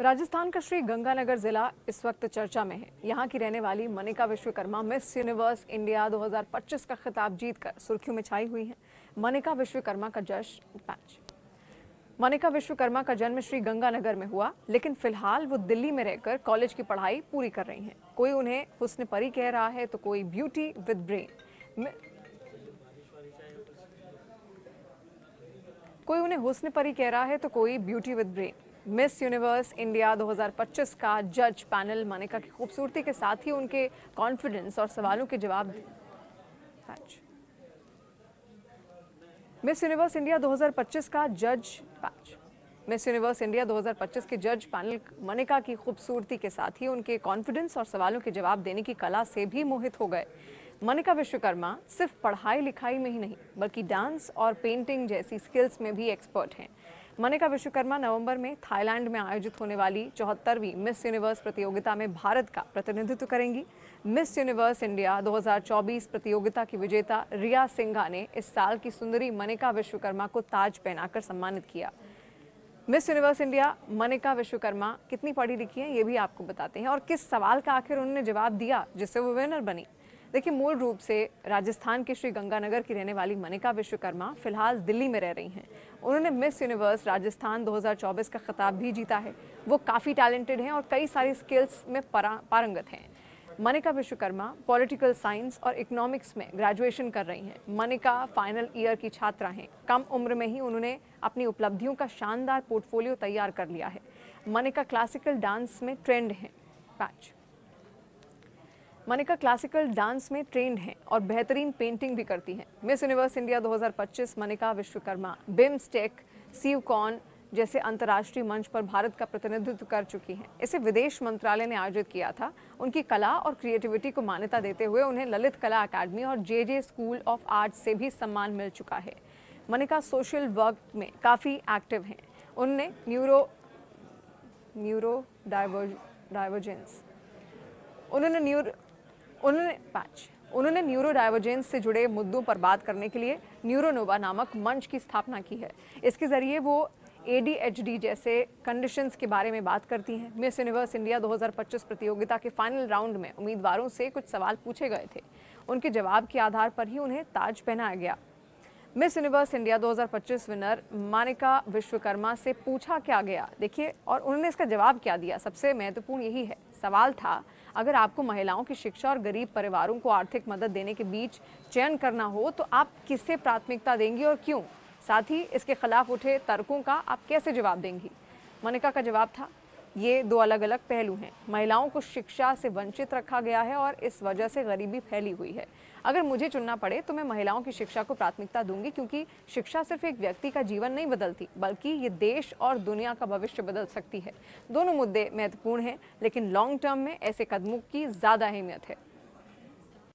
राजस्थान का श्री गंगानगर जिला इस वक्त चर्चा में है। यहाँ की रहने वाली Manika Vishwakarma miss Universe India 2025 का खिताब जीतकर सुर्खियों में छाई हुई हैं। मनिका विश्वकर्मा का जन्म श्री गंगानगर में हुआ, लेकिन फिलहाल वो दिल्ली में रहकर कॉलेज की पढ़ाई पूरी कर रही हैं। कोई उन्हें हुस्न परी कह रहा है तो कोई beauty with brain. Miss Universe India 2025 का जज पैनल मनिका की खूबसूरती के साथ ही उनके कॉन्फिडेंस और सवालों के जवाब मिस यूनिवर्स इंडिया 2025 के जज पैनल मनिका की खूबसूरती के साथ ही उनके कॉन्फिडेंस और सवालों के जवाब देने की कला से भी मोहित हो गए। मनिका विश्वकर्मा सिर्फ पढ़ाई लिखाई में ही नहीं बल्कि डांस और पेंटिंग जैसी स्किल्स में भी एक्सपर्ट हैं। मनिका विश्वकर्मा नवंबर में थाईलैंड में आयोजित होने वाली 74वीं मिस यूनिवर्स प्रतियोगिता में भारत का प्रतिनिधित्व करेंगी। मिस यूनिवर्स इंडिया 2024 प्रतियोगिता की विजेता रिया सिंघा ने इस साल की सुंदरी मनिका विश्वकर्मा को ताज पहनाकर सम्मानित किया। Miss Universe India Manika Vishwakarma कितनी पढ़ी लिखी हैं ये भी आपको बताते हैं और किस सवाल का आखिर उन्होंने जवाब दिया जिससे वो विनर बनी। देखिए, मूल रूप से राजस्थान के श्री गंगानगर की रहने वाली मनिका विश्वकर्मा फिलहाल दिल्ली में रह रही हैं। उन्होंने मिस यूनिवर्स राजस्थान 2024 का खिताब भी जीता है। वो काफ़ी टैलेंटेड हैं और कई सारी स्किल्स में पारंगत हैं। मनिका विश्वकर्मा पॉलिटिकल साइंस और इकोनॉमिक्स में ग्रेजुएशन कर रही हैं। मनिका फाइनल ईयर की छात्रा हैं। कम उम्र में ही उन्होंने अपनी उपलब्धियों का शानदार पोर्टफोलियो तैयार कर लिया है। मनिका क्लासिकल डांस में ट्रेंड हैं और बेहतरीन पेंटिंग भी करती हैं। Miss Universe India 2025 Manika Vishwakarma BIMSTEC, सीवकॉन जैसे अंतर्राष्ट्रीय मंच पर भारत का प्रतिनिधित्व कर चुकी हैं। इसे विदेश मंत्रालय ने आयोजित किया था। उनकी कला और क्रिएटिविटी को मान्यता देते हुए उन्हें ललित कला अकादमी और जे स्कूल ऑफ आर्ट से भी सम्मान मिल चुका है। मनिका सोशल वर्क में काफ़ी एक्टिव हैं। उन्होंने न्यूरो डाइवर्जेंस से जुड़े मुद्दों पर बात करने के लिए न्यूरोनोवा नामक मंच की स्थापना की है। इसके जरिए वो ADHD जैसे कंडीशंस के बारे में बात करती हैं। मिस यूनिवर्स इंडिया 2025 प्रतियोगिता के फाइनल राउंड में उम्मीदवारों से कुछ सवाल पूछे गए थे। उनके जवाब के आधार पर ही उन्हें ताज पहनाया गया। Miss Universe India 2025 winner Manika Vishwakarma से पूछा क्या गया, देखिए, और उन्होंने इसका जवाब क्या दिया। सबसे महत्वपूर्ण यही है। सवाल था, अगर आपको महिलाओं की शिक्षा और गरीब परिवारों को आर्थिक मदद देने के बीच चयन करना हो तो आप किसे प्राथमिकता देंगी और क्यों? साथ ही इसके खिलाफ उठे तर्कों का आप कैसे जवाब देंगी? मनिका का जवाब था, ये दो अलग अलग पहलू हैं। महिलाओं को शिक्षा से वंचित रखा गया है और इस वजह से गरीबी फैली हुई है। अगर मुझे चुनना पड़े तो मैं महिलाओं की शिक्षा को प्राथमिकता दूंगी, क्योंकि शिक्षा सिर्फ एक व्यक्ति का जीवन नहीं बदलती बल्कि ये देश और दुनिया का भविष्य बदल सकती है। दोनों मुद्दे महत्वपूर्ण हैं, लेकिन लॉन्ग टर्म में ऐसे कदमों की ज़्यादा अहमियत है।